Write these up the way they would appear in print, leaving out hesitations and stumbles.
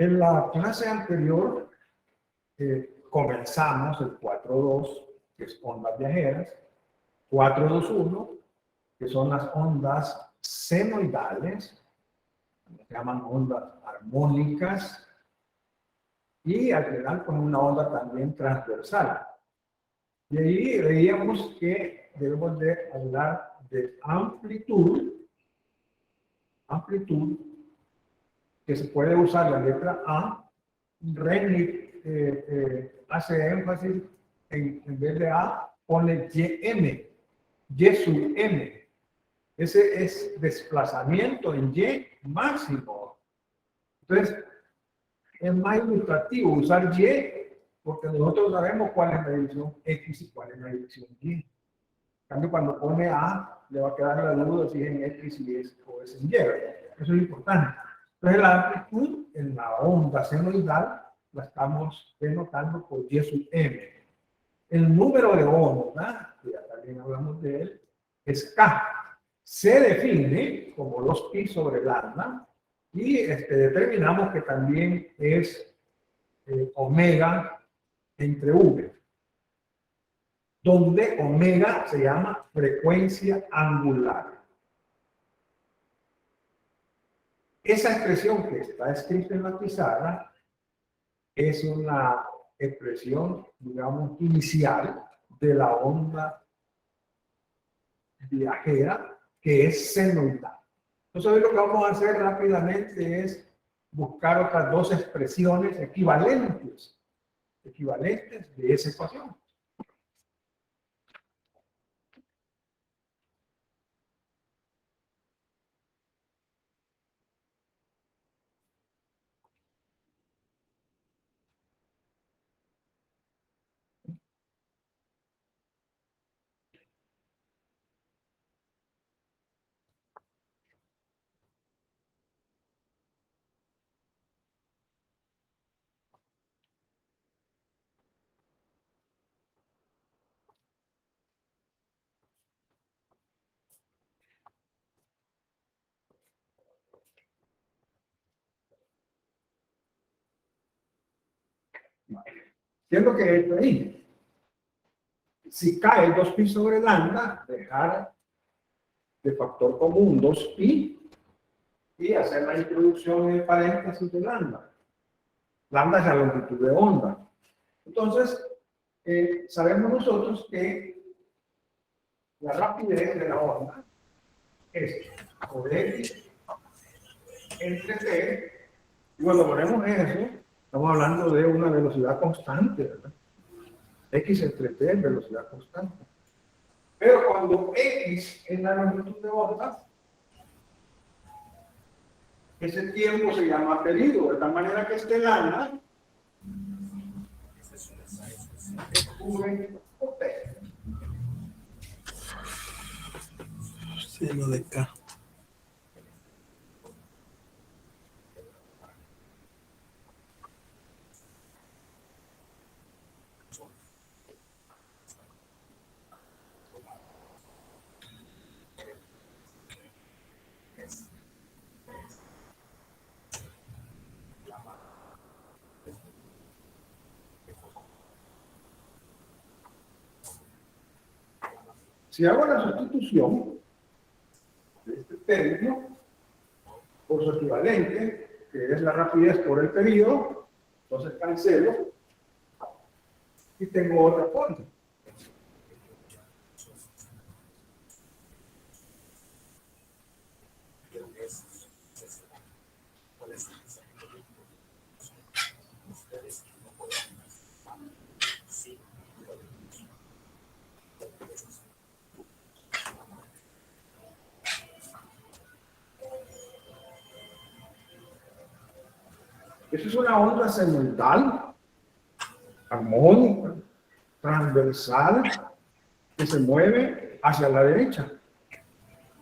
En la clase anterior comenzamos el 4.2, que es ondas viajeras, 4.2.1, que son las ondas senoidales, se llaman ondas armónicas, y al final con una onda también transversal. Y ahí veíamos que debemos de hablar de amplitud, que se puede usar la letra A. Rennick hace énfasis en vez de A, pone YM, Y sub M. Ese es desplazamiento en Y máximo. Entonces, es más ilustrativo usar Y, porque nosotros sabemos cuál es la dirección X y cuál es la dirección Y. En cambio, cuando pone A, le va a quedar la duda si es en X y es, o es en Y. Eso es importante. Entonces, la amplitud en la onda senoidal la estamos denotando por Y sub M. El número de ondas, que ya también hablamos de él, es K. Se define como 2pi sobre lambda y determinamos que también es omega entre V, donde omega se llama frecuencia angular. Esa expresión que está escrita en la pizarra es una expresión, digamos, inicial de la onda viajera, que es senoidal. Entonces, hoy lo que vamos a hacer rápidamente es buscar otras dos expresiones equivalentes de esa ecuación. ¿Qué es lo que he hecho ahí? Si cae 2pi sobre lambda, dejar de factor común 2pi y hacer la introducción en el paréntesis de lambda. Lambda es la longitud de onda. Entonces, sabemos nosotros que la rapidez de la onda es por X entre T, y cuando ponemos eso, estamos hablando de una velocidad constante, ¿verdad? X entre T es velocidad constante. Pero cuando X es la longitud de onda, ese tiempo se llama periodo, de tal manera que este lambda es V por T. Sí, lo de K. Si hago la sustitución de este término por su equivalente, que es la rapidez por el periodo, entonces cancelo y tengo otra forma. Eso es una onda senoidal, armónica, transversal, que se mueve hacia la derecha.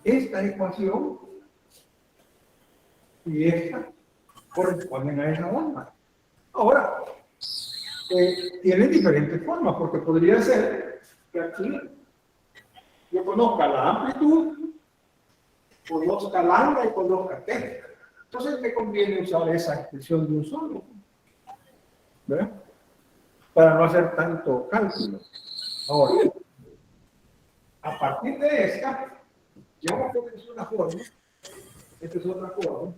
Esta ecuación y esta corresponden a esa onda. Ahora, tiene diferentes formas, porque podría ser que aquí yo conozca la amplitud, conozca lambda y conozca t. Entonces me conviene usar esa expresión de un solo, ¿verdad? Para no hacer tanto cálculo. Ahora, a partir de esta, ya va a es una forma, esta es otra forma.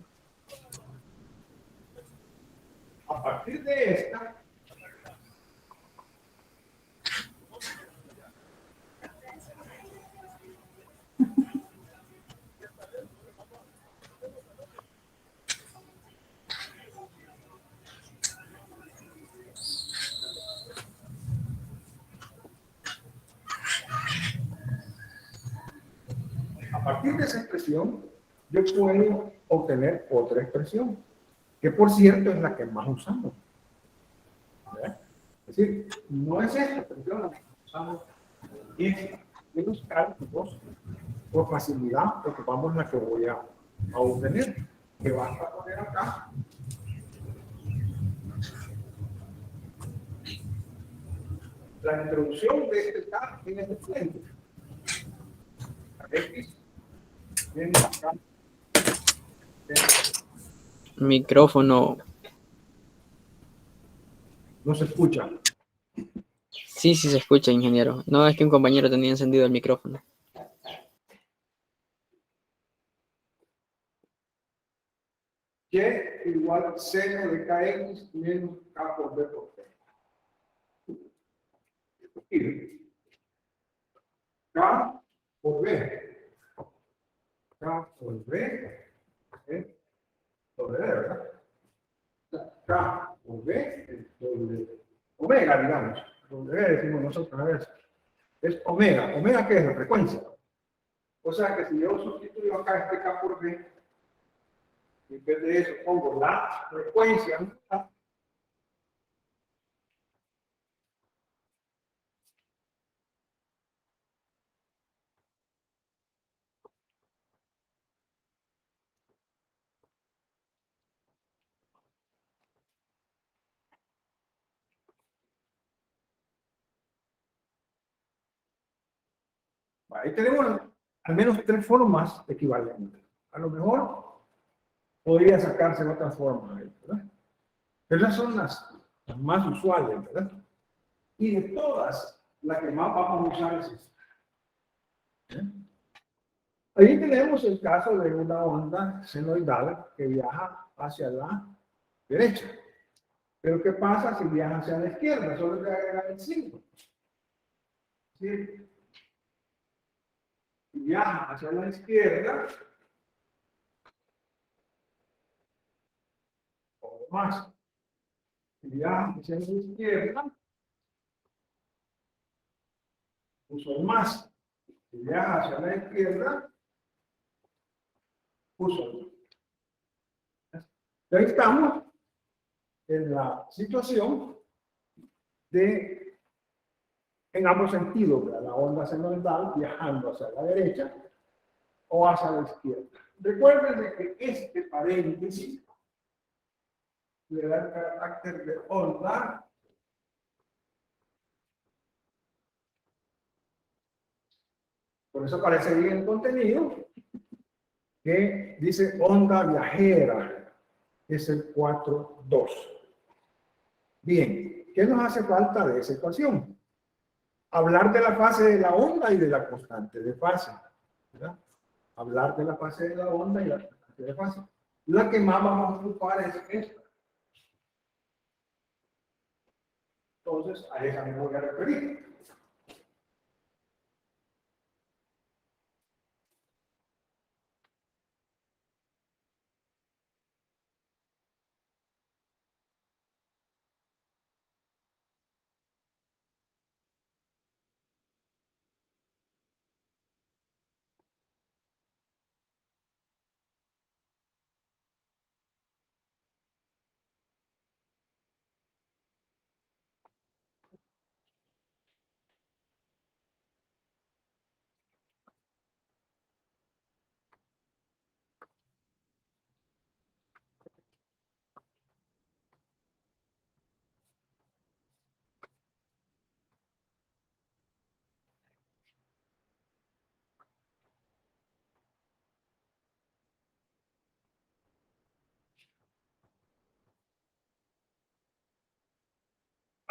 A partir de esta, a partir de esa expresión, yo puedo obtener otra expresión, que por cierto es la que más usamos. ¿Verdad? Es decir, no es esta expresión la que usamos, es en los cálculos, por facilidad, ocupamos la que voy a obtener, que basta poner acá. La introducción de este K en este frente. X viene acá. Micrófono. No se escucha. Sí, sí se escucha, ingeniero. No, es que un compañero tenía encendido el micrófono. Y igual seno de KX menos K por B por T. Y K por B. K por B. Por B, ¿verdad? K por B es doble. Omega, digamos. W decimos nosotros a veces. Es omega. ¿Omega qué es? La frecuencia. O sea que si yo sustituyo acá este K por B, y en vez de eso pongo la frecuencia, ¿no? Ahí tenemos al menos tres formas equivalentes. A lo mejor podría sacarse otra forma, ¿verdad? Pero esas son las más usuales, ¿verdad? Y de todas, la que más vamos a usar es esta. ¿Eh? Ahí tenemos el caso de una onda senoidal que viaja hacia la derecha. Pero ¿qué pasa si viaja hacia la izquierda? Solo hay que agregar el signo. ¿Sí? Si viaja hacia la izquierda, o más. Si viaja hacia la izquierda, uso el más. Si viaja hacia la izquierda, uso el más. Ahí estamos en la situación de, en ambos sentidos, ¿verdad? La onda senoidal viajando hacia la derecha o hacia la izquierda. Recuerden de que este paréntesis le da el carácter de onda por eso aparece ahí en el contenido que dice onda viajera, es el 4,2. Bien, ¿qué nos hace falta de esa ecuación? Hablar de la fase de la onda y de la constante de fase, ¿verdad? Hablar de la fase de la onda y la constante de fase. La que más vamos a ocupar es esta. Entonces, a esa me voy a referir.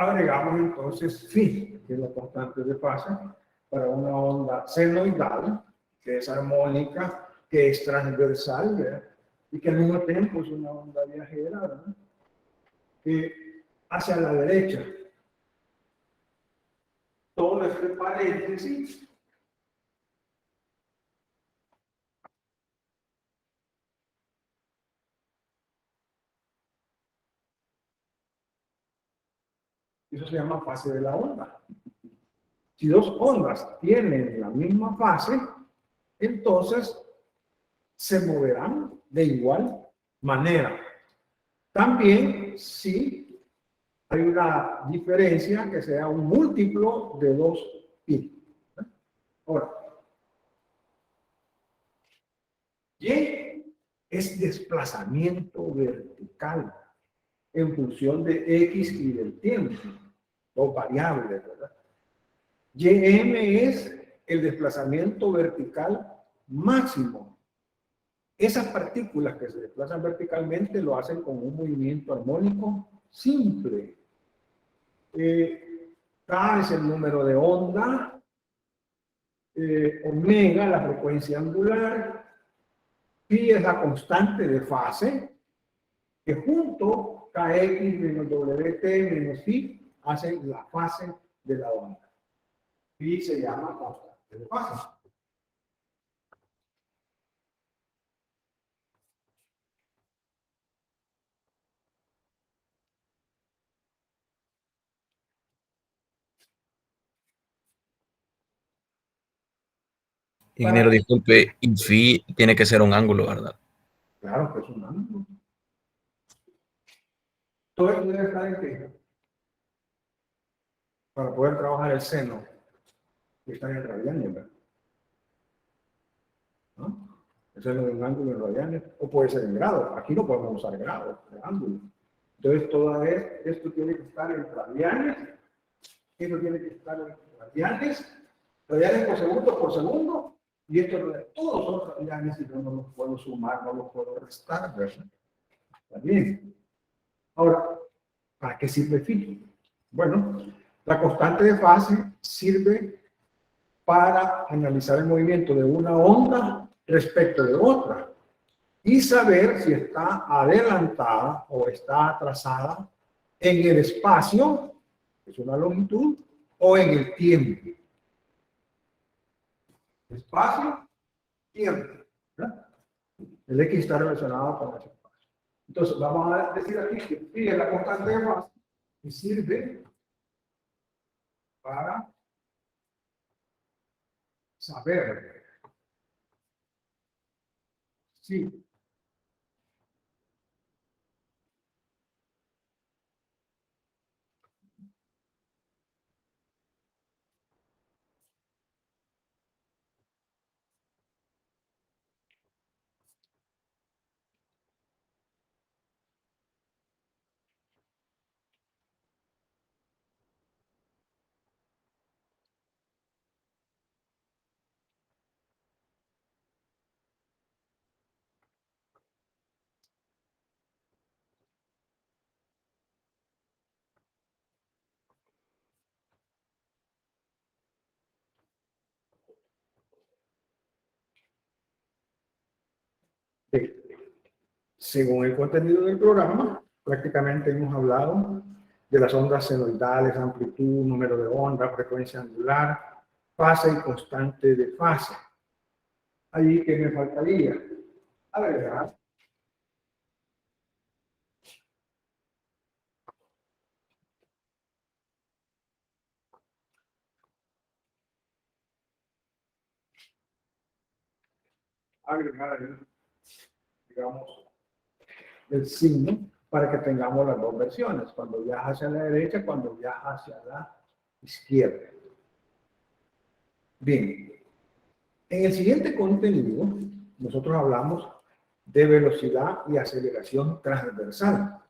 agregamos entonces phi, que es la constante de fase, para una onda senoidal, que es armónica, que es transversal, ¿verdad? Y que al mismo tiempo es una onda viajera, ¿verdad? Que hacia la derecha. Todo este paréntesis eso se llama fase de la onda. Si dos ondas tienen la misma fase, entonces se moverán de igual manera. También si hay una diferencia que sea un múltiplo de 2pi. Ahora, y es desplazamiento vertical en función de x y del tiempo, dos variables, ¿verdad? Ym es el desplazamiento vertical máximo. Esas partículas que se desplazan verticalmente lo hacen con un movimiento armónico simple. K es el número de onda, omega la frecuencia angular, pi es la constante de fase, que junto kx menos wt menos phi hacen la fase de la onda. Pi se llama constante de fase. Ingeniero, disculpe, y phi tiene que ser un ángulo, ¿verdad? Claro que es un ángulo. Todo esto debe estar en qué? Para poder trabajar el seno, que está en radianes, ¿verdad? ¿No? El seno de un ángulo en radianes, o puede ser en grados. Aquí no podemos usar grados de ángulo. Entonces, esto tiene que estar en radianes, esto tiene que estar en radianes por segundo, y esto, todos son radianes y yo no los puedo sumar, no los puedo restar, ¿verdad? Está bien. Ahora, ¿para qué sirve phi? Bueno, la constante de fase sirve para analizar el movimiento de una onda respecto de otra y saber si está adelantada o está atrasada en el espacio, que es una longitud, o en el tiempo. Espacio, tiempo, ¿verdad? El X está relacionado con ese espacio. Entonces, vamos a decir aquí que phi es la constante de fase y sirve para saber si según el contenido del programa, prácticamente hemos hablado de las ondas senoidales, amplitud, número de onda, frecuencia angular, fase y constante de fase. Ahí que me faltaría agregar digamos, el signo para que tengamos las dos versiones, cuando viaja hacia la derecha, cuando viaja hacia la izquierda. Bien, en el siguiente contenido, nosotros hablamos de velocidad y aceleración transversal.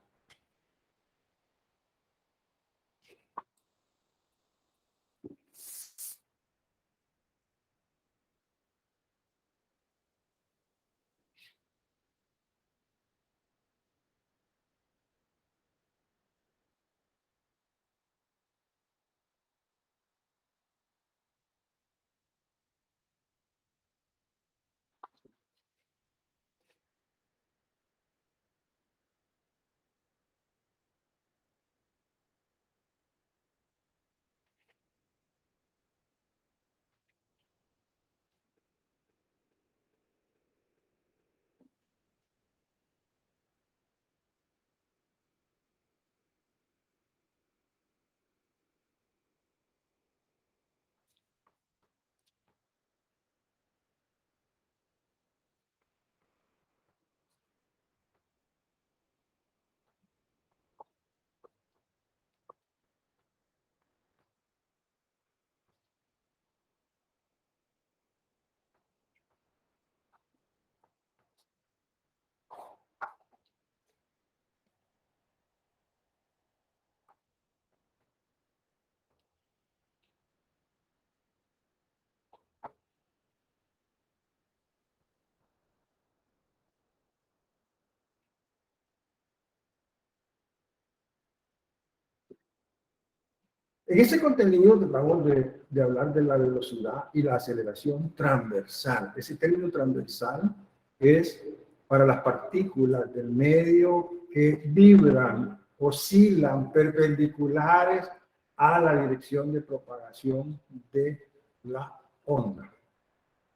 En ese contenido tratamos de hablar de la velocidad y la aceleración transversal. Ese término transversal es para las partículas del medio que vibran, oscilan perpendiculares a la dirección de propagación de la onda.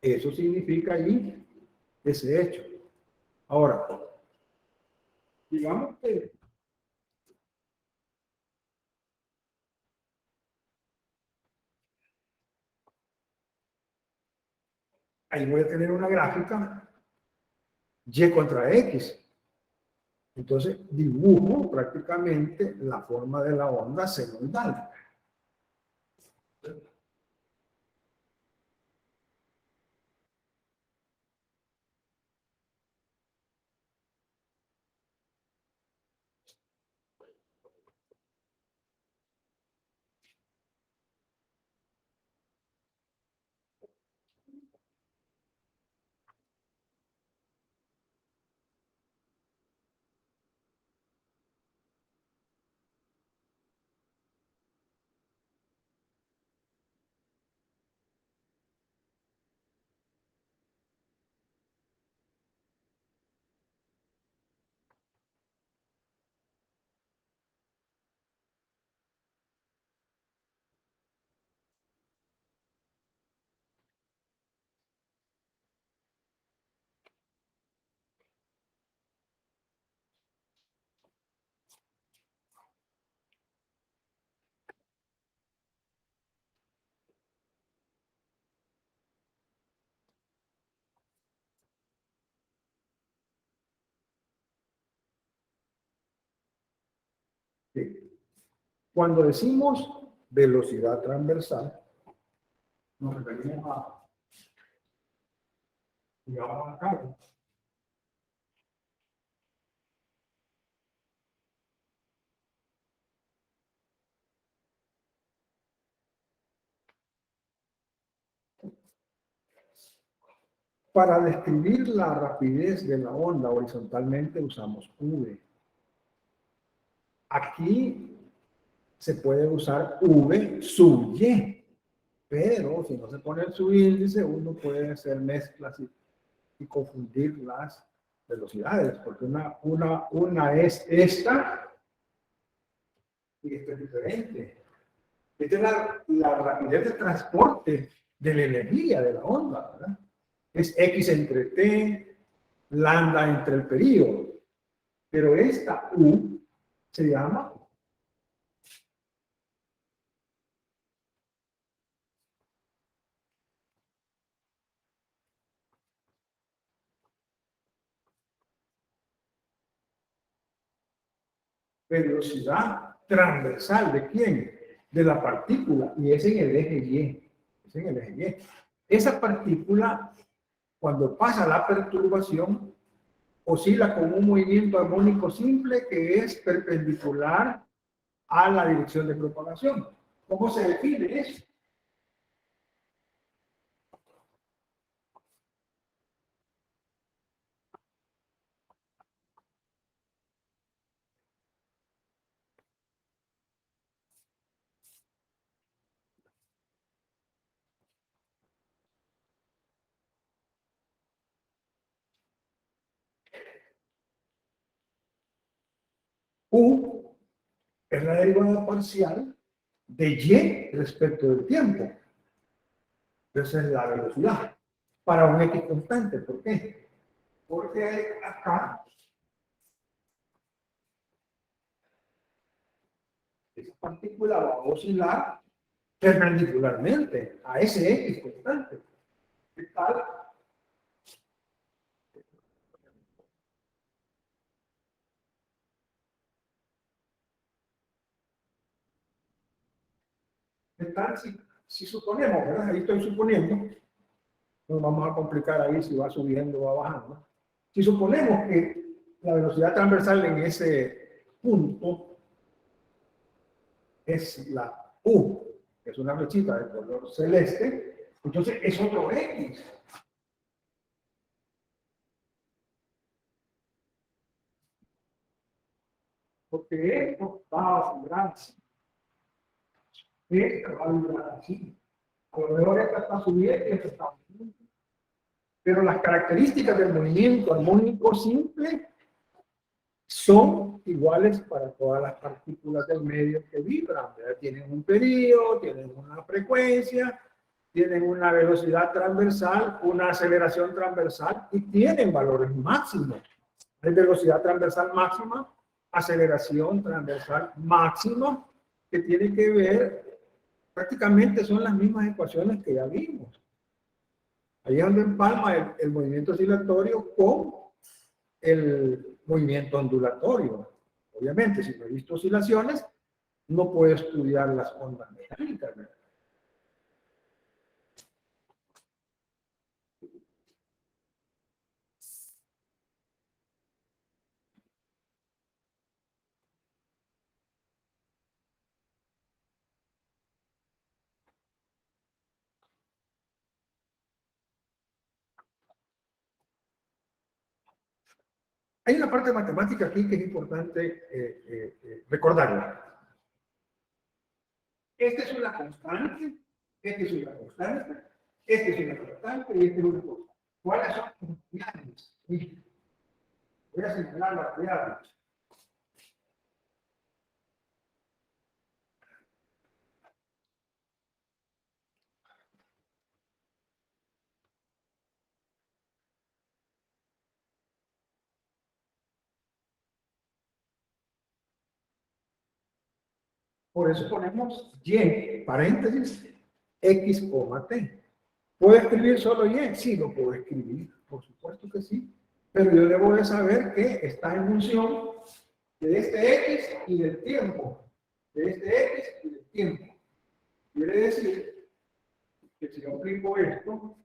Eso significa ahí ese hecho. Ahora, digamos que ahí voy a tener una gráfica Y contra X. Entonces dibujo prácticamente la forma de la onda senoidal. Sí. Cuando decimos velocidad transversal, nos referimos a, digamos acá, para describir la rapidez de la onda horizontalmente usamos V. Aquí se puede usar V sub Y, pero si no se pone el subíndice, uno puede hacer mezclas y confundir las velocidades, porque una es esta y esta es diferente. Esta es la rapidez de transporte de la energía de la onda, ¿verdad? Es X entre T, lambda entre el período. Pero esta U se llama velocidad transversal. ¿De quién? De la partícula. Y es en el eje Y. Es en el eje Y. Esa partícula, cuando pasa la perturbación, oscila con un movimiento armónico simple que es perpendicular a la dirección de propagación. ¿Cómo se define eso? U es la derivada parcial de Y respecto del tiempo. Esa es la velocidad para un X constante. ¿Por qué? Porque acá esa partícula va a oscilar perpendicularmente a ese X constante. ¿Qué tal? ¿Qué tal si suponemos, ¿verdad? Ahí estoy suponiendo, no vamos a complicar ahí si va subiendo o va bajando. Si suponemos que la velocidad transversal en ese punto es la U, que es una flechita de color celeste, entonces es otro X. Porque esto va a oscilar. Esta va a vibrar así. A lo mejor esta está subiendo y esta está bajando. Pero las características del movimiento armónico simple son iguales para todas las partículas del medio que vibran, ¿verdad? Tienen un periodo, tienen una frecuencia, tienen una velocidad transversal, una aceleración transversal y tienen valores máximos. Hay velocidad transversal máxima, aceleración transversal máxima, que tiene que ver, prácticamente son las mismas ecuaciones que ya vimos. Ahí es donde empalma el movimiento oscilatorio con el movimiento ondulatorio. Obviamente, si no he visto oscilaciones, no puedo estudiar las ondas mecánicas, ¿verdad? Hay una parte matemática aquí que es importante recordarla. Esta es una constante, esta es una constante, esta es una constante y esta es una constante. ¿Cuáles son las variables? Voy a señalar las variables. Por eso ponemos y, paréntesis, x, t. ¿Puedo escribir solo y? Sí, lo puedo escribir, por supuesto que sí. Pero yo debo de saber que está en función de este x y del tiempo. De este x y del tiempo. Quiere decir que si yo aplico esto,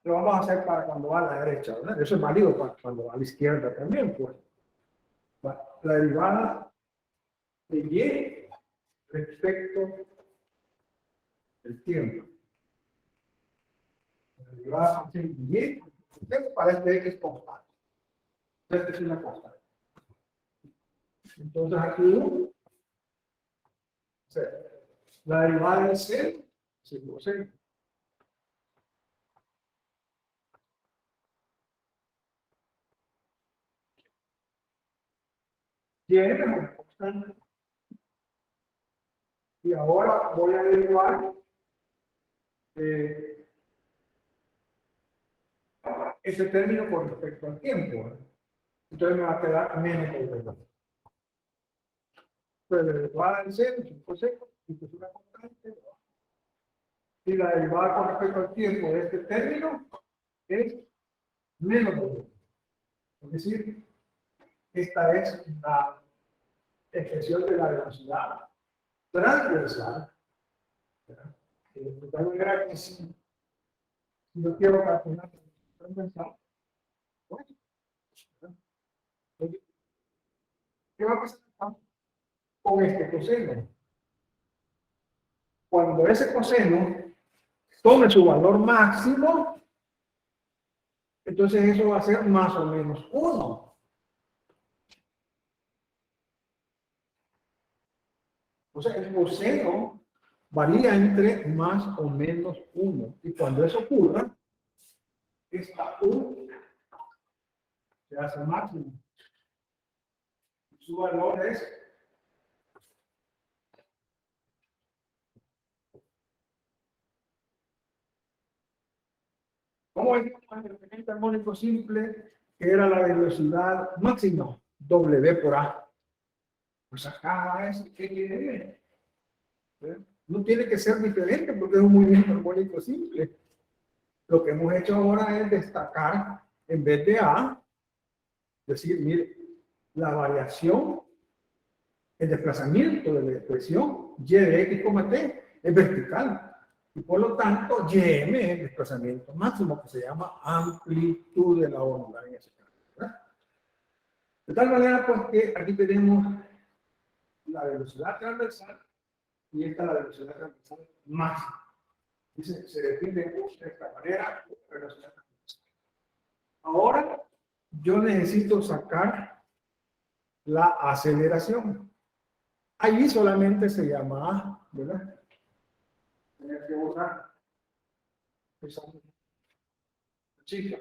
lo vamos a hacer para cuando va a la derecha, ¿verdad? Eso es válido para cuando va a la izquierda también, pues. La derivada de y respecto del tiempo. La derivada de y para este x constante. Esta es una constante. Entonces aquí, o sea, la derivada de c, c. Y es una constante. Y ahora voy a derivar ese término con respecto al tiempo, ¿eh? Entonces me va a quedar menos de 2. Pues la derivada del c, 5 seco, y que es una constante. Y la derivada con respecto al tiempo de este término es menos de 2. Es decir, esta es la expresión de la velocidad transversal. Tengo que si yo quiero calcular transversal, bueno, ¿qué va a pasar con este coseno? Cuando ese coseno tome su valor máximo, entonces eso va a ser más o menos 1. O sea, el coseno varía entre más o menos 1. Y cuando eso ocurra, esta U se hace máximo. Su valor es ¿cómo es el exponente armónico simple que era la velocidad máxima? W por A. Pues acá es que quiere. No tiene que ser diferente porque es un movimiento armónico simple. Lo que hemos hecho ahora es destacar, en vez de A, decir, mire, la variación, el desplazamiento de la expresión y de x, t es vertical. Y por lo tanto, ym es el desplazamiento máximo, que se llama amplitud de la onda en ese caso. ¿verdad? De tal manera, pues, que aquí tenemos la velocidad transversal y esta es la velocidad transversal máxima. Y se define de esta manera, velocidad transversal. Ahora, yo necesito sacar la aceleración. Allí solamente se llama A, ¿verdad? Tener que usar esa chica.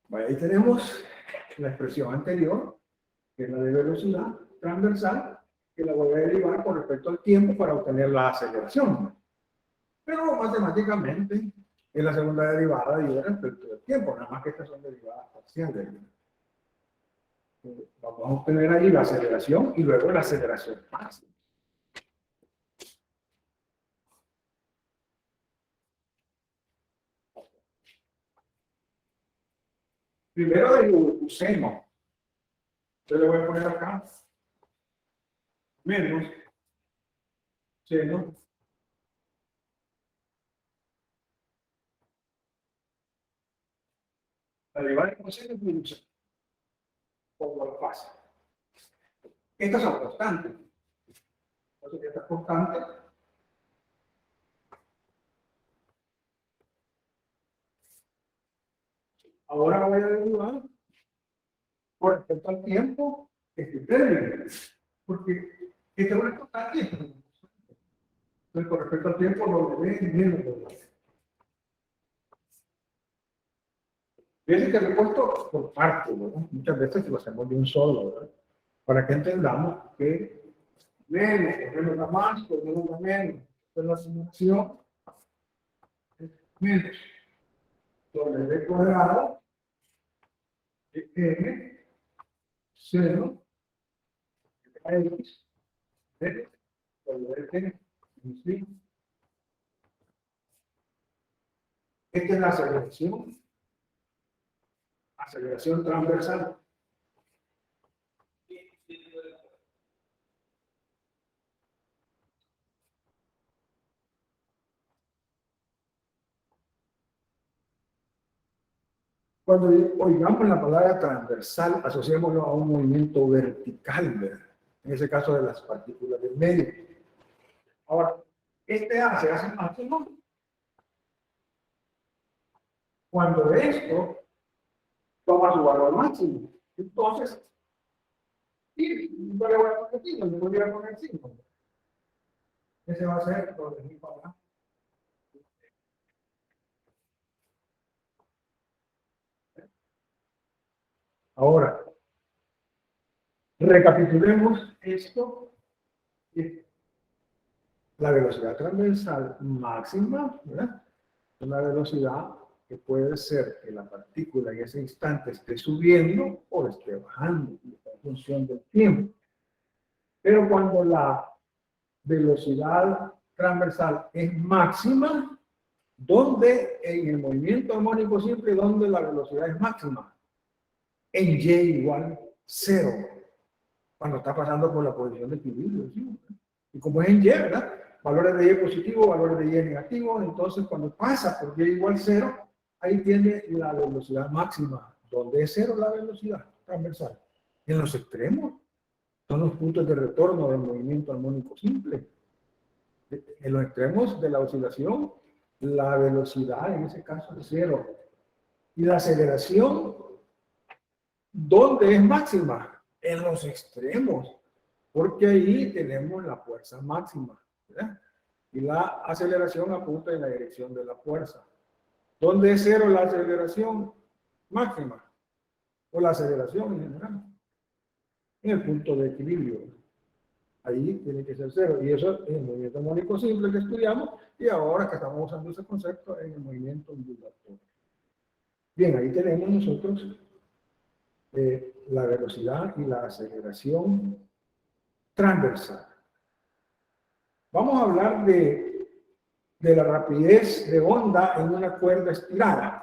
Vale, ahí tenemos la expresión anterior, que es la de velocidad transversal, que la voy a derivar con respecto al tiempo para obtener la aceleración. Pero matemáticamente es la segunda derivada y respecto del tiempo, nada más que estas son derivadas parciales. Vamos a obtener ahí la aceleración y luego la aceleración máxima. Primero usemos. Yo le voy a poner acá menos seno la derivada de coseno y un seno. Pongo la fase. Estas son constantes. Entonces, estas constantes ahora voy a derivar por respecto al tiempo este término. Porque esta es una constante. Entonces, con respecto al tiempo, lo de menos lo de. Fíjense que lo he puesto por partes, ¿verdad? Muchas veces lo hacemos de un solo, ¿verdad? Para que entendamos que menos da más, por menos da menos. Entonces la sumación es menos W cuadrado de M, 0, X, de W, ¿sí? Esta es la aceleración transversal. Cuando oigamos la palabra transversal, asociémoslo a un movimiento vertical, ¿verdad? En ese caso de las partículas del medio. Ahora, este A se hace máximo cuando esto toma su valor máximo. Entonces, no le voy a poner 5, le voy a poner 5. Ese va a ser lo de mi papá. Ahora, recapitulemos esto. La velocidad transversal máxima, ¿verdad? Es una velocidad que puede ser que la partícula en ese instante esté subiendo o esté bajando en función del tiempo. Pero cuando la velocidad transversal es máxima, ¿dónde en el movimiento armónico simple, dónde la velocidad es máxima? En y igual 0, cuando está pasando por la posición de equilibrio. ¿Sí? Y como es en y, ¿verdad? Valores de y positivo, valores de y negativo, entonces cuando pasa por y igual 0, ahí tiene la velocidad máxima. ¿Dónde es 0 la velocidad transversal? En los extremos. Son los puntos de retorno del movimiento armónico simple. En los extremos de la oscilación, la velocidad en ese caso es 0. Y la aceleración, ¿dónde es máxima? En los extremos, porque ahí tenemos la fuerza máxima, ¿verdad? Y la aceleración apunta en la dirección de la fuerza. ¿Dónde es 0 la aceleración máxima? O la aceleración en general. En el punto de equilibrio. Ahí tiene que ser 0. Y eso es el movimiento armónico simple que estudiamos y ahora que estamos usando ese concepto en el movimiento ondulatorio. Bien, ahí tenemos nosotros la velocidad y la aceleración transversal. Vamos a hablar de la rapidez de onda en una cuerda estirada.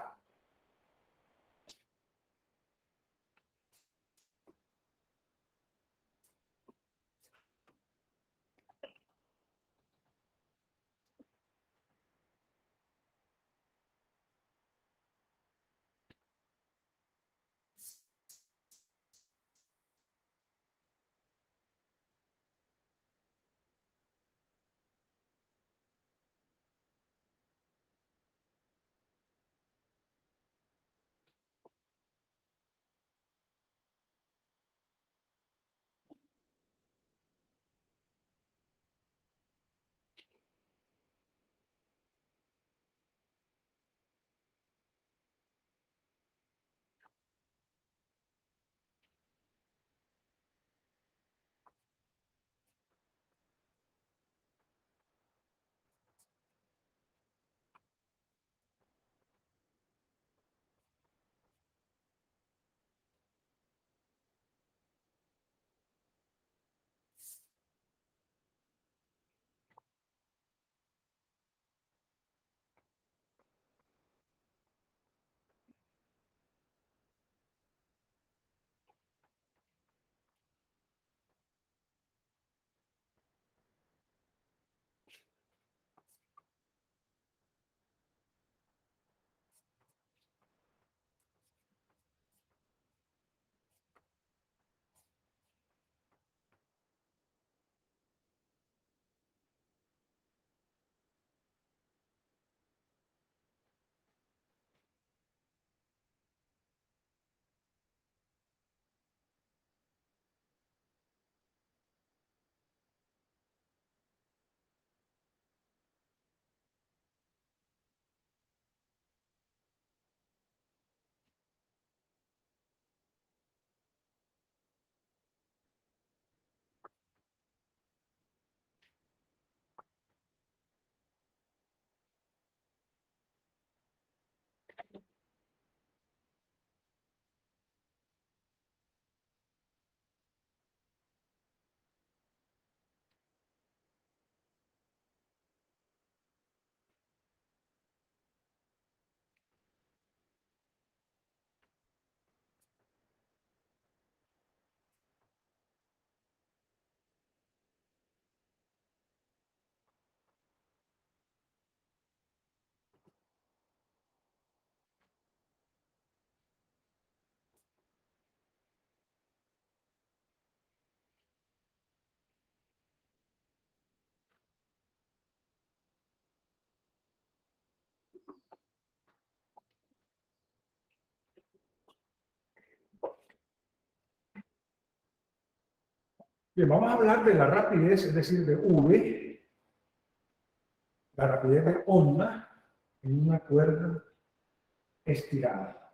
Bien, vamos a hablar de la rapidez, es decir, de V, la rapidez de onda en una cuerda estirada.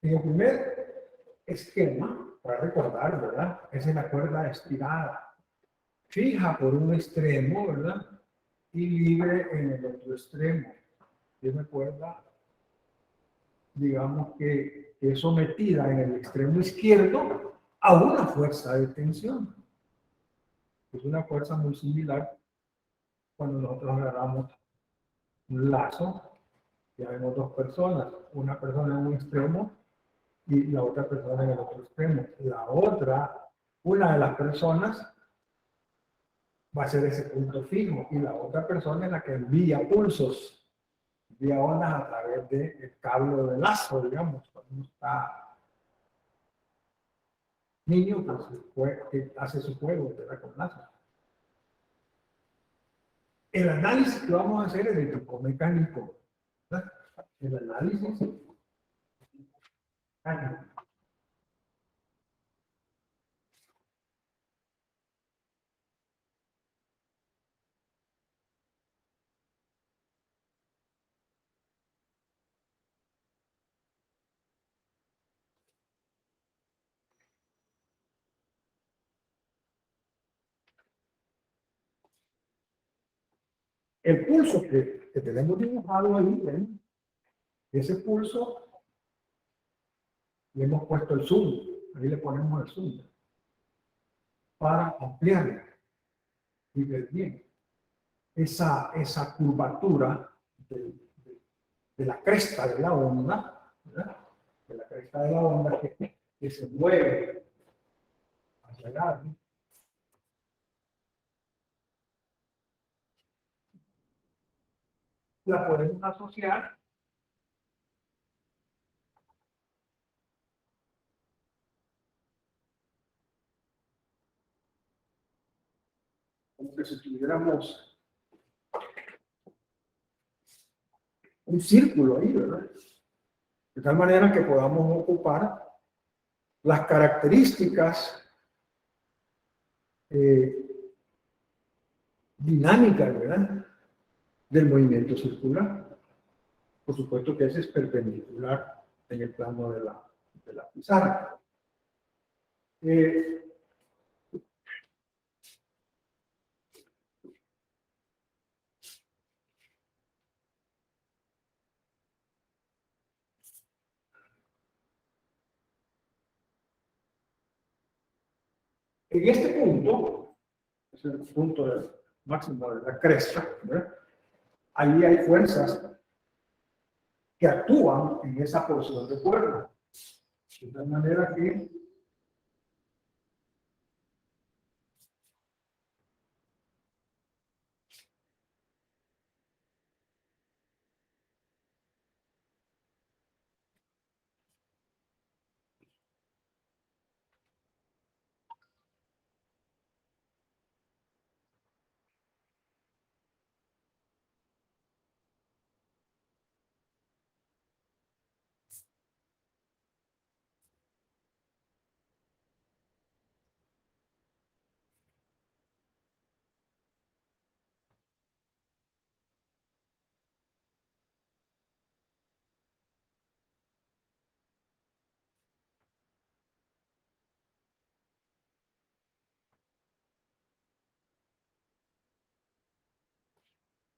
En el primer esquema, para recordar, ¿verdad? Esa es la cuerda estirada. Fija por un extremo, ¿verdad? y libre en el otro extremo. Y recuerda, digamos que es sometida en el extremo izquierdo a una fuerza de tensión. Es una fuerza muy similar cuando nosotros agarramos un lazo, ya vemos dos personas, una persona en un extremo y la otra persona en el otro extremo. La otra, una de las personas va a ser ese punto fijo y la otra persona es la que envía pulsos, envía ondas a través del cable de lazo, digamos, cuando uno está niño, pues que hace su juego, ¿verdad? Con lazo. El análisis que vamos a hacer es de tipo mecánico, ¿verdad? El análisis mecánico. El pulso que tenemos dibujado ahí, ¿ven? Ese pulso le hemos puesto el zoom, ahí le ponemos el zoom para ampliarlo y ver bien esa curvatura de la cresta de la onda, ¿verdad? De la cresta de la onda que se mueve hacia allá, ¿no? La podemos asociar como que si tuviéramos un círculo ahí, ¿verdad? De tal manera que podamos ocupar las características dinámicas, ¿verdad? Del movimiento circular. Por supuesto que ese es perpendicular en el plano de la pizarra. Eh, en este punto, es el punto máximo de la cresta, ¿verdad? Ahí hay fuerzas que actúan en esa porción de cuerda. De tal manera que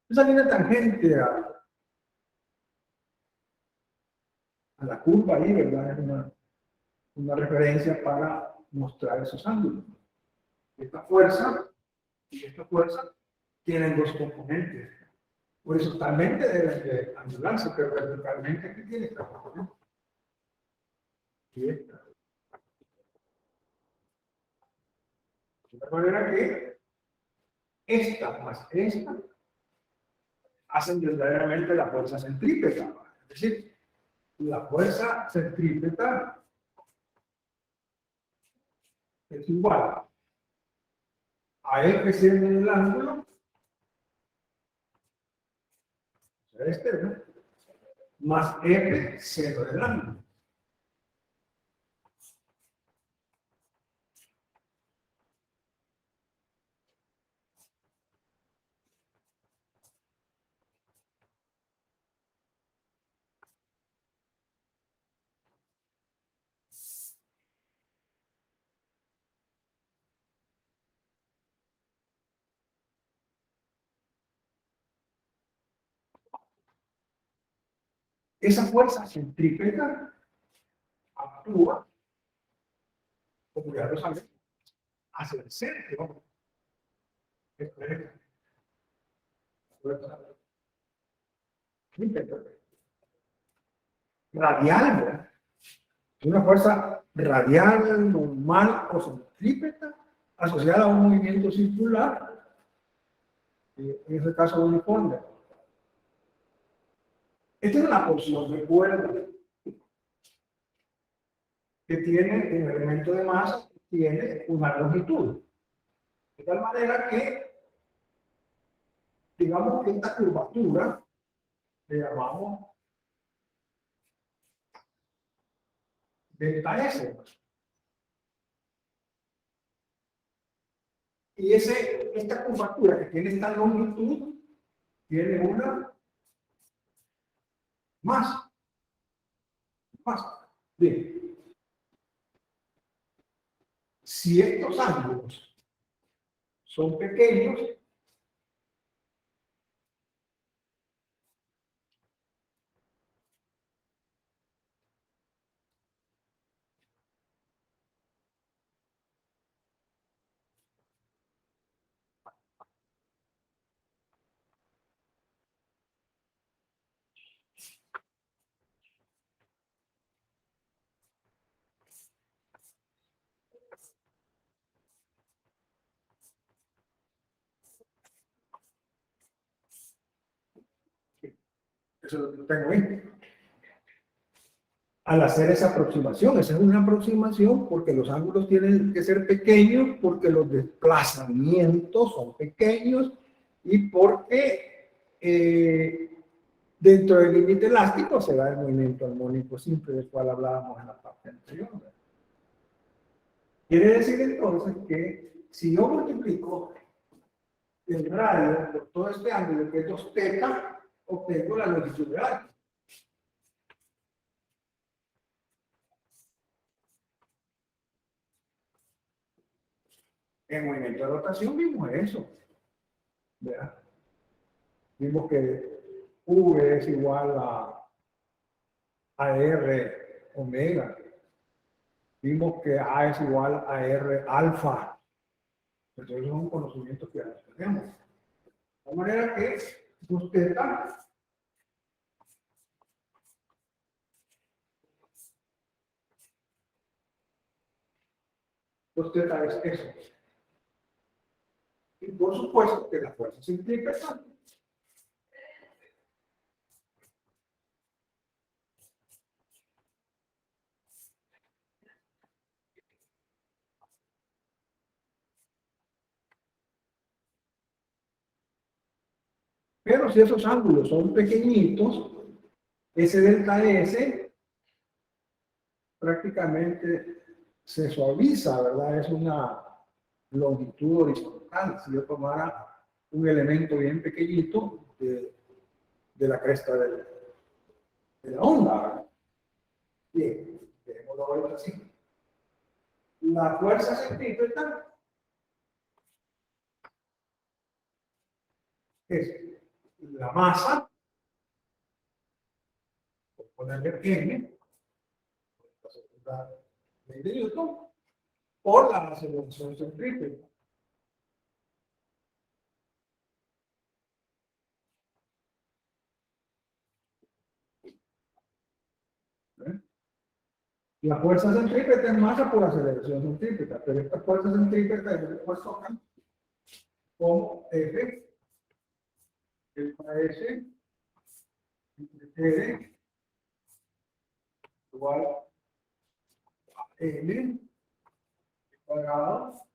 esa línea tangente a la curva ahí, ¿verdad? Es una referencia para mostrar esos ángulos. Y esta fuerza tienen dos componentes. Horizontalmente deben de anularse, pero verticalmente aquí tiene esta componente. Y esta. De manera que esta más esta hacen verdaderamente la fuerza centrípeta. Es decir, la fuerza centrípeta es igual a Fc en el ángulo, o sea, este, ¿no? Más F cero del ángulo. Esa fuerza centrípeta actúa, como ya lo saben, hacia el centro. Esto es la fuerza centrípeta. Radial, ¿verdad? Una fuerza radial, normal o centrípeta asociada a un movimiento circular, en este caso uniforme. Esta es la porción de cuerda que tiene un elemento de masa, tiene una longitud. De tal manera que, digamos que esta curvatura le llamamos delta S. Y esta curvatura que tiene esta longitud tiene una masa. Bien. Si estos ángulos son pequeños, eso lo tengo ahí. Al hacer esa aproximación, esa es una aproximación porque los ángulos tienen que ser pequeños, porque los desplazamientos son pequeños y porque dentro del límite elástico se da el movimiento armónico simple del cual hablábamos en la parte anterior. Quiere decir entonces que si yo multiplico el radio por todo este ángulo que es 2θ, obtengo la longitud de arco. En movimiento de rotación vimos eso. ¿Verdad? Vimos que V es igual a R omega. Vimos que A es igual a R alfa. Entonces son conocimientos que ya tenemos. De manera que 2θ es eso. Y por supuesto que la fuerza centrípeta pero si esos ángulos son pequeñitos, ese delta S prácticamente se suaviza, ¿verdad? Es una longitud horizontal. Si yo tomara un elemento bien pequeñito de la cresta de la onda, ¿verdad? Bien, dejémoslo ahorita así. La fuerza centrípeta es la masa, por ponerle M, la segunda ley de Newton, por la aceleración centrípeta. ¿Eh? La fuerza centrípeta es masa por aceleración centrípeta, pero esta fuerza centrípeta yo le he puesto acá como F, delta S, entre T igual a L cuadrado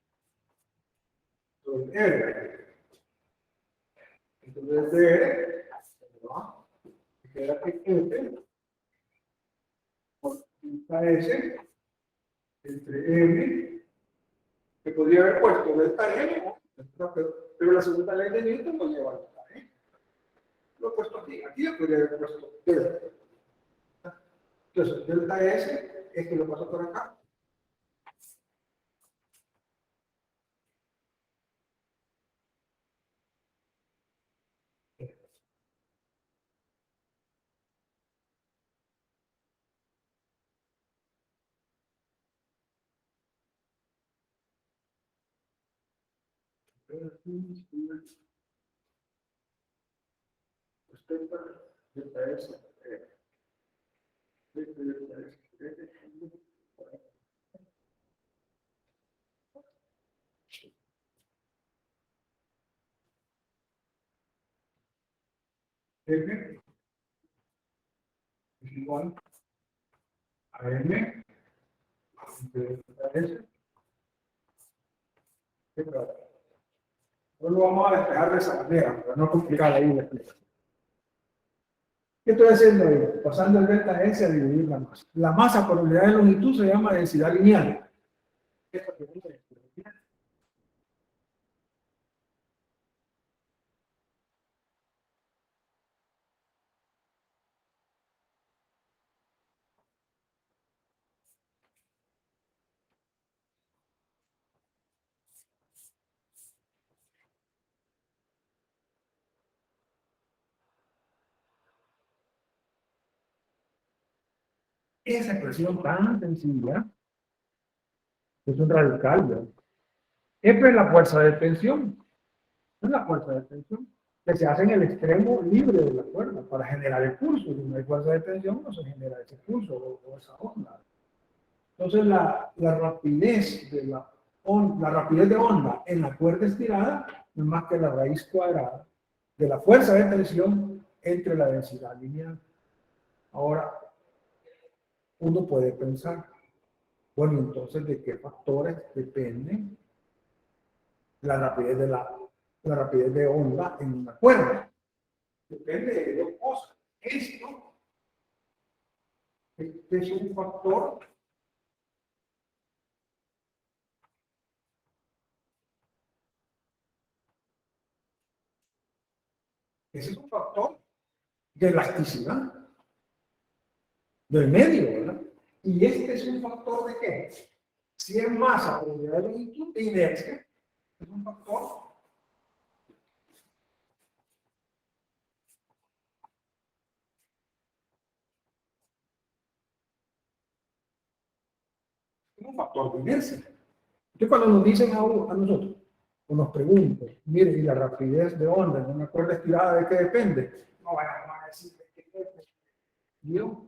sobre R. Entonces, de R, queda que F por delta S entre M, que podría haber puesto delta M, pero la segunda ley de Newton no lleva delta M. Lo he puesto aquí, aquí yo podría haber puesto delta. Entonces, delta S es que lo paso por acá. F es igual a M delta S. No lo vamos a despejar de esa manera, para no complicar ahí la explicación. ¿Qué estoy haciendo ahí? Pasando el delta S a dividir la masa. La masa por unidad de longitud se llama densidad lineal. Esa pregunta es esa expresión tan sencilla es un radical, ¿no? F es la fuerza de tensión. Es la fuerza de tensión que se hace en el extremo libre de la cuerda para generar el pulso. Si no hay fuerza de tensión, no se genera ese pulso o esa onda. Entonces, la rapidez de la rapidez de onda en la cuerda estirada no es más que la raíz cuadrada de la fuerza de tensión entre la densidad lineal. Ahora, uno puede pensar, bueno, entonces, ¿de qué factores depende la rapidez de onda en una cuerda? Depende de dos cosas. Esto este es un factor ese es un factor de elasticidad del medio, ¿verdad? Y este es un factor de qué? Si es masa por unidad de longitud de inercia, es un factor de inercia. Entonces, cuando nos dicen a nosotros, o nos preguntan, mire, ¿y la rapidez de onda en una cuerda estirada de qué depende? No vayamos a decir de qué depende. Yo,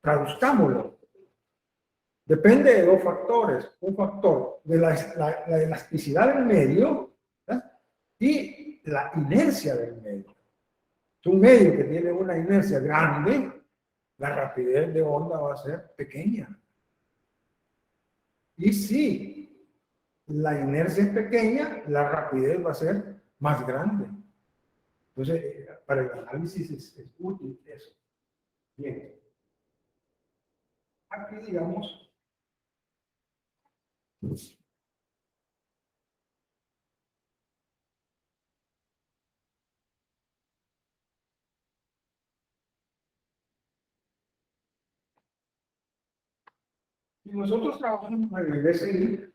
traduzcámoslo. Depende de dos factores. Un factor de la elasticidad del medio, ¿verdad? Y la inercia del medio. Es un medio que tiene una inercia grande, la rapidez de onda va a ser pequeña. Y si la inercia es pequeña, la rapidez va a ser más grande. Entonces, para el análisis es útil eso. Bien. Aquí, digamos, si nosotros trabajamos en el DSI,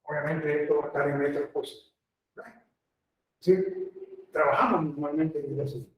obviamente esto va a estar en metros pues. ¿Sí? Trabajamos normalmente en el DSI.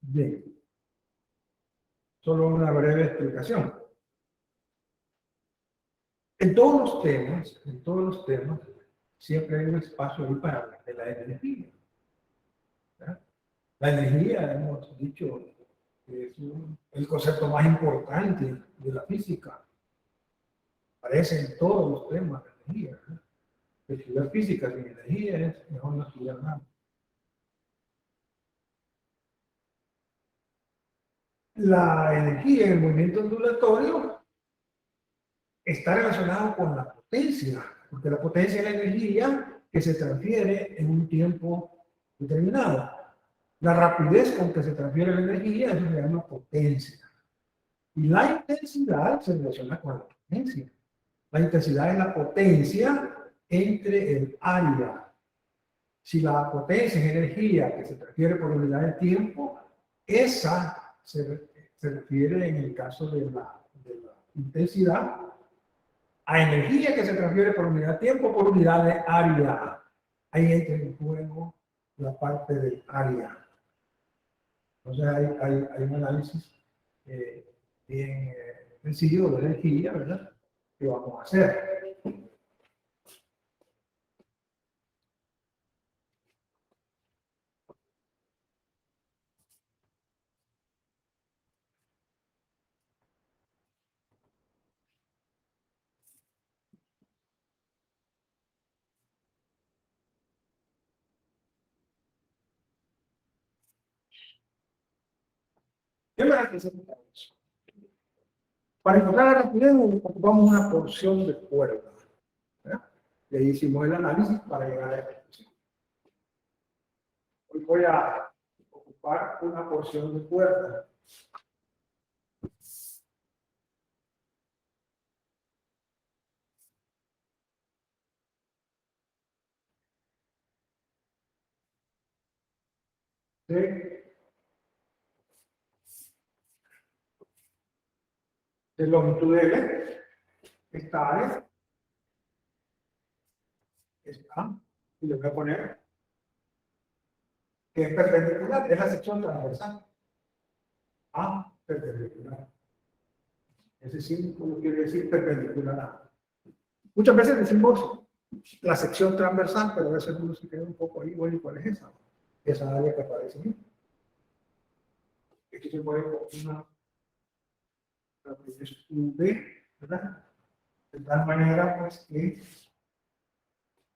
Bien. Solo una breve explicación. En todos los temas, siempre hay un espacio ahí para hablar de la energía. ¿Verdad? La energía, hemos dicho, es el concepto más importante de la física. Aparece en todos los temas de energía. ¿Verdad? Estudiar física sin energía es mejor no estudiar nada. La energía en el movimiento ondulatorio está relacionado con la potencia, porque la potencia es la energía que se transfiere en un tiempo determinado. La rapidez con que se transfiere la energía, eso se llama potencia. Y la intensidad se relaciona con la potencia. La intensidad es la potencia entre el área. Si la potencia es energía que se transfiere por unidad de tiempo, esa se refiere en el caso de la intensidad a energía que se transfiere por unidad de tiempo por unidad de área. Ahí entra en juego la parte del área. Entonces hay un análisis bien sencillo de energía, ¿verdad? Que vamos a hacer. ¿Qué me representa eso? Para encontrar la rapidez ocupamos una porción de cuerda. ¿Verdad? Y ahí hicimos el análisis para llegar a esta porción. Hoy voy a ocupar una porción de cuerda. De longitud L, esta área, esta, y le voy a poner que es perpendicular, es la sección transversal. A perpendicular. Ese símbolo quiere decir perpendicular a. Muchas veces decimos la sección transversal, pero a veces uno se queda un poco ahí, bueno, ¿y cuál es esa? Esa área que aparece ahí. Aquí se puede poner una V, ¿verdad? De tal manera, pues, que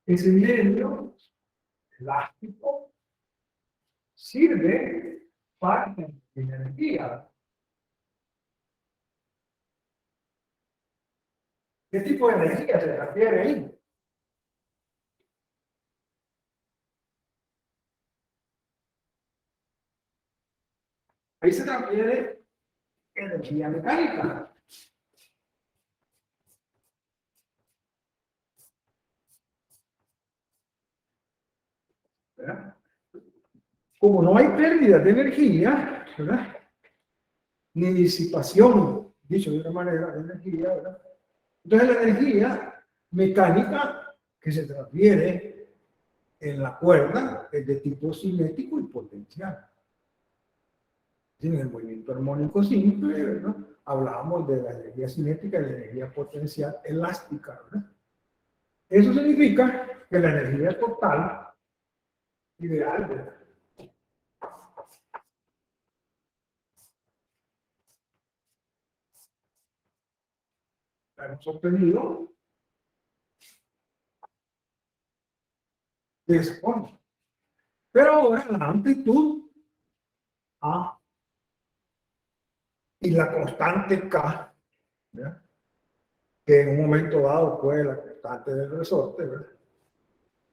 ese medio elástico sirve para energía. ¿Qué tipo de energía se transfiere ahí? Ahí se transfiere energía mecánica. ¿Verdad? Como no hay pérdida de energía, ¿verdad? Ni disipación, dicho de una manera, de energía, ¿verdad? Entonces la energía mecánica que se transfiere en la cuerda es de tipo cinético y potencial. En el movimiento armónico simple, ¿verdad? Hablábamos de la energía cinética y la energía potencial elástica, ¿verdad? Eso significa que la energía total ideal, ¿verdad?, la hemos obtenido de esa forma. Pero ahora la amplitud A y la constante K, ¿verdad?, que en un momento dado fue la constante del resorte, ¿verdad?,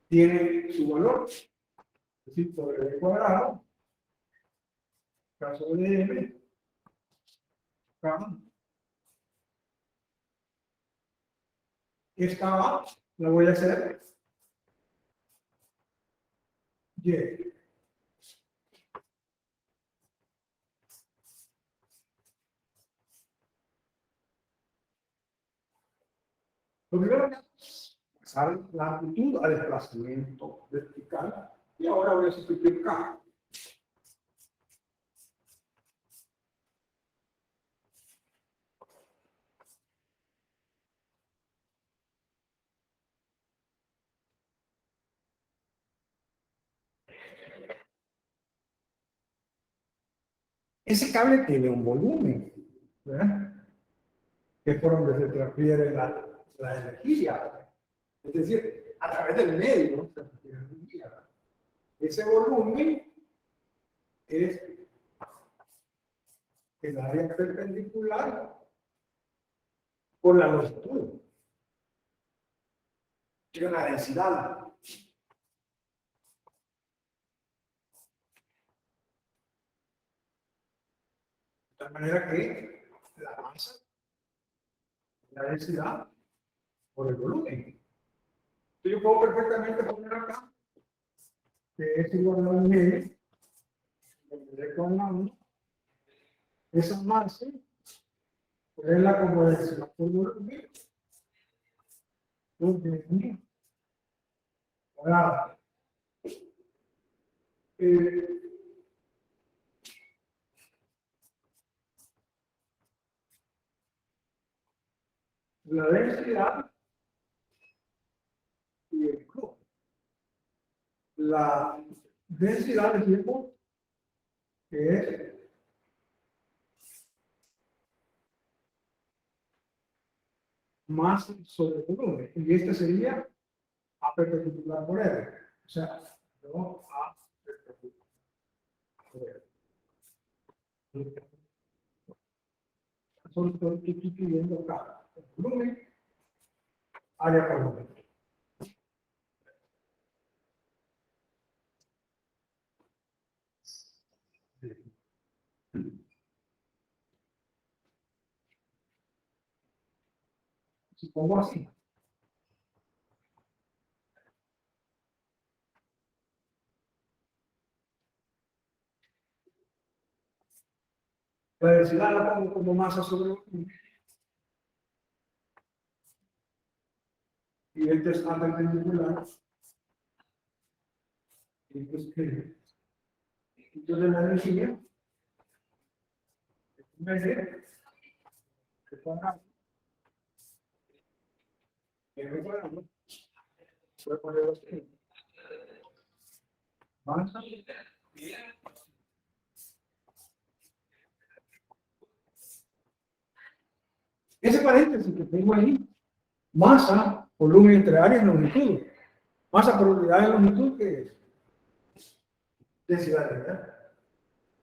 tiene su valor. Es decir, por el cuadrado, caso de M, K, esta A la voy a hacer Y. Lo primero que es pasar la amplitud al desplazamiento vertical y ahora voy a sustituir K. Ese cable tiene un volumen, ¿verdad? Que es por donde se transfiere la energía. Es decir, a través del medio se transfiere energía. Ese volumen es el área perpendicular por la longitud. Es la densidad. De tal manera que la masa, la densidad, por el volumen. Yo puedo perfectamente poner acá que es igual a un G, donde con la 1, esa masa, ponerla como densidad por volumen, ahora, la densidad y el flujo. La densidad decimos que es masa sobre volumen. Y este sería A perpendicular por R. O sea, no A perpendicular por R. Solo estoy escribiendo acá. Volumen, área por volumen. Si pongo así. La densidad la pongo como masa sobre volumen. Y este es A perpendicular. Y entonces, entonces la energía, que ponga, voy a poner así. Masa. Ese paréntesis que tengo ahí, masa, volumen entre área y longitud. Masa por unidad de longitud, que es densidad, ¿verdad?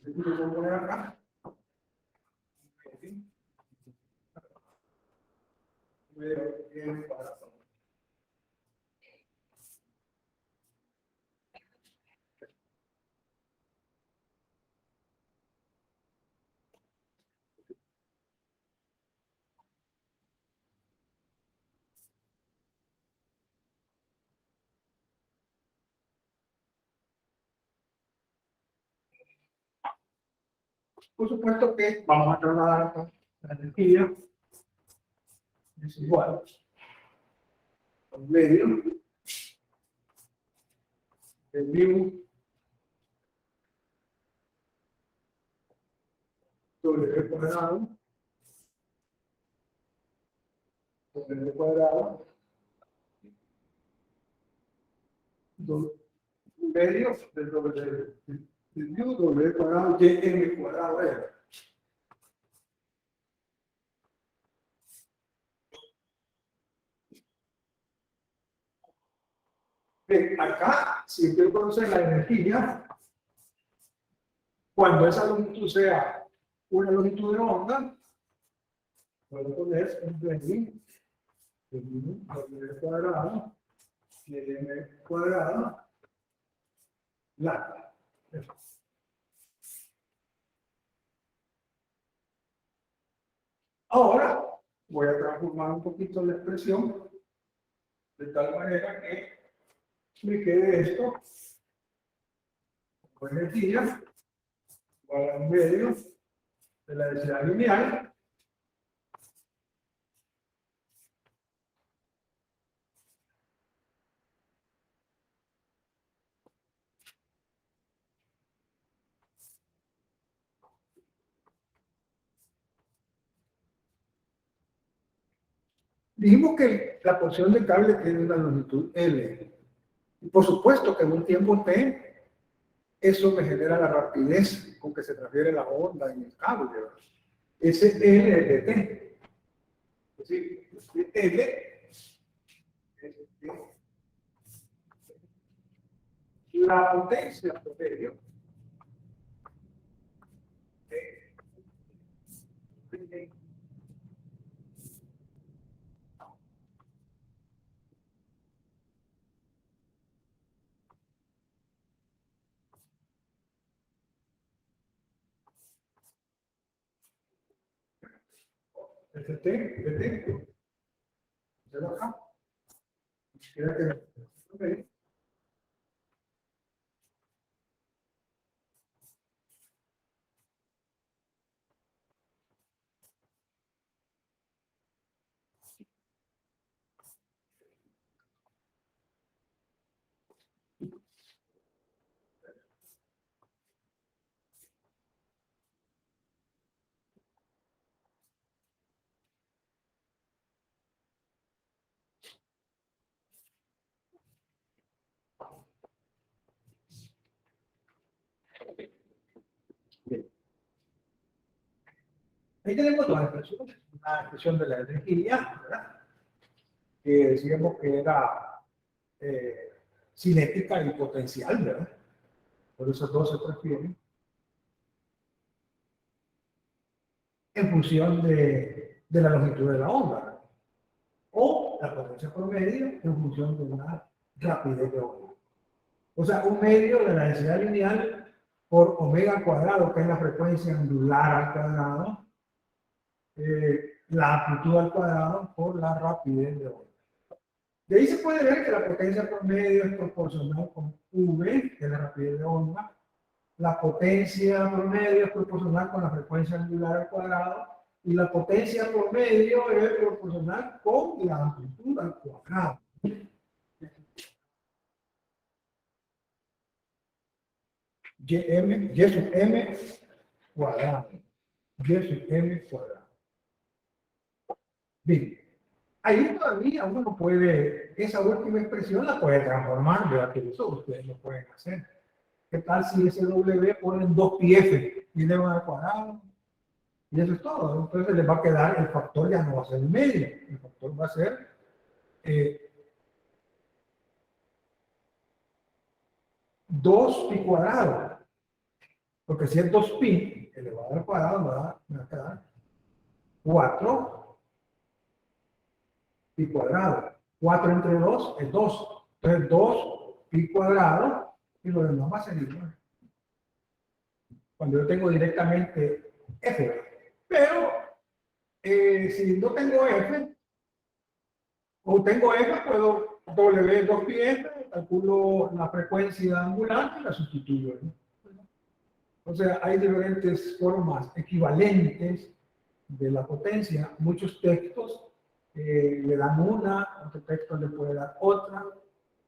Entonces, voy a poner acá. Bien cuadrado. Por supuesto que vamos a trasladar acá la energía, es igual al medio del mismo W cuadrado, W cuadrado, medio del W cuadrado, YM cuadrado R. Acá, si usted conoce la energía, cuando esa longitud sea una longitud de onda, puedo poner un W cuadrado, M cuadrado, lambda. Ahora voy a transformar un poquito la expresión de tal manera que me quede esto con energía igual a un medio de la densidad lineal dijimos que la porción de cable tiene una longitud L. Y por supuesto que en un tiempo T eso me genera la rapidez con que se transfiere la onda en el cable, ¿verdad? Ese L es de T. Es decir, L es de la potencia promedio de este T, de acá, queda que ok. Bien. Ahí tenemos dos expresiones. Una expresión de la energía, ¿verdad? Que decíamos que era cinética y potencial, ¿verdad? Por eso dos se transfieren en función de la longitud de la onda, o la potencia promedio en función de la rapidez de onda. O sea, un medio de la densidad lineal por omega al cuadrado, que es la frecuencia angular al cuadrado, la amplitud al cuadrado por la rapidez de onda. De ahí se puede ver que la potencia promedio es proporcional con V, que es la rapidez de onda. La potencia promedio es proporcional con la frecuencia angular al cuadrado. Y la potencia promedio es proporcional con la amplitud al cuadrado. Y sub m cuadrado. Y sub m cuadrado. Bien. Ahí todavía uno no puede, esa última expresión la puede transformar, ¿verdad? Que eso ustedes lo pueden hacer. ¿Qué tal si ese W ponen 2πf y le van al cuadrado? Y eso es todo. Entonces les va a quedar, el factor ya no va a ser el medio, el factor va a ser 2π cuadrado. Porque si es 2π elevado al cuadrado, me va a quedar 4π cuadrado. 4 entre 2 es 2. Entonces 2π cuadrado y lo demás va a ser igual. Cuando yo tengo directamente f. Pero si no tengo f, o tengo f, puedo w 2πf, calculo la frecuencia angular y la sustituyo. ¿No? O sea, hay diferentes formas equivalentes de la potencia. Muchos textos le dan una, otro texto le puede dar otra.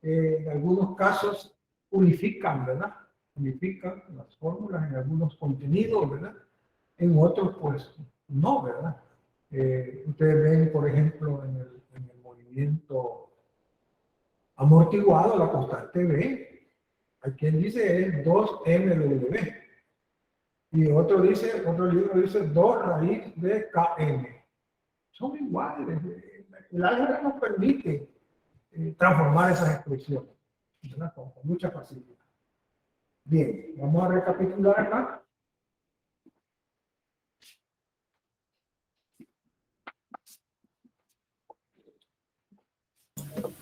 En algunos casos unifican, ¿verdad? Unifican las fórmulas en algunos contenidos, ¿verdad? En otros, pues, no, ¿verdad? Ustedes ven, por ejemplo, en el movimiento amortiguado, la constante B, hay quien dice es 2mw, y otro libro dice 2 raíz de km. Son iguales. El álgebra nos permite transformar esas expresiones, ¿verdad? Con mucha facilidad. Bien, vamos a recapitular acá.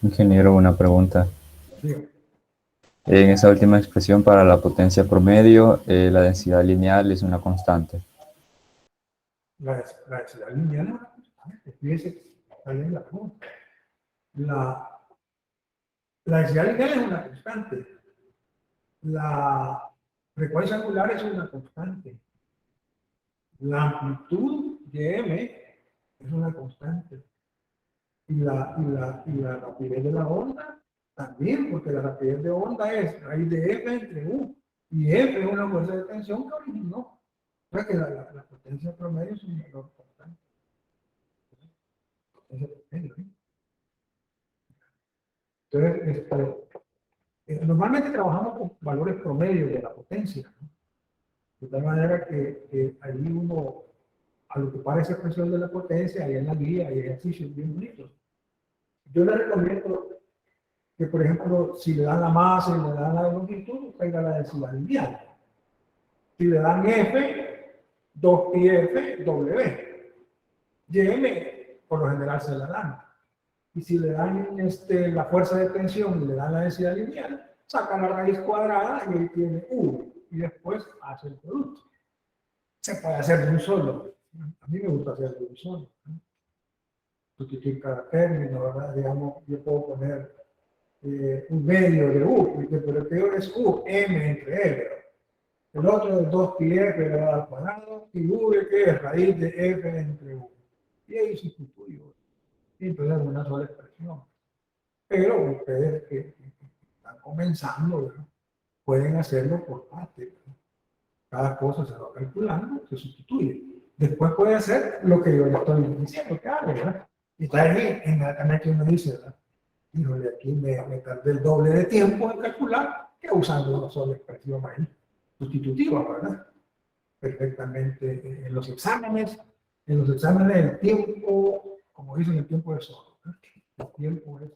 Ingeniero, una pregunta. Bien. En esa última expresión para la potencia promedio, la densidad lineal es una constante. La densidad lineal es una constante. Fíjense, está bien la pregunta. La densidad lineal es una constante. La frecuencia angular es una constante. La amplitud de m es una constante. Y la rapidez de la onda también, porque la rapidez de onda es raíz de f entre u. Y f es una fuerza de tensión que originó. O sea que la potencia promedio es un valor constante. Potencia promedio, ¿eh? Entonces, Normalmente trabajamos con valores promedio de la potencia, ¿no? De tal manera que ahí uno, al ocupar esa expresión de la potencia, ahí en la guía hay ejercicios bien bonitos. Yo le recomiendo que, por ejemplo, si le dan la masa y le dan la longitud, traiga la densidad lineal. Si le dan F, 2πf, W. YM, por lo general se la dan. Y si le dan la fuerza de tensión y le dan la densidad lineal, saca la raíz cuadrada y ahí tiene U. Y después hace el producto. Se puede hacer de un solo. A mí me gusta hacer de un solo, ¿no? Sustituir cada término, ¿verdad? Digamos, yo puedo poner un medio de U, pero el peor es U, M entre L. El otro es 2πf elevado al cuadrado, y V que es raíz de F entre U. Y ahí sustituyo. Y entonces es una sola expresión. Pero ustedes que están comenzando, ¿verdad? Pueden hacerlo por partes. Cada cosa se va calculando, se sustituye. Después puede hacer lo que yo le estoy diciendo que haga, ¿verdad? Y está ahí en la canal que uno dice, ¿verdad? Híjole, aquí me tardé el doble de tiempo en calcular que usando una sola expresión ahí, sustitutiva, ¿verdad? Perfectamente en los exámenes el tiempo, como dicen, el tiempo es oro, ¿verdad? El tiempo es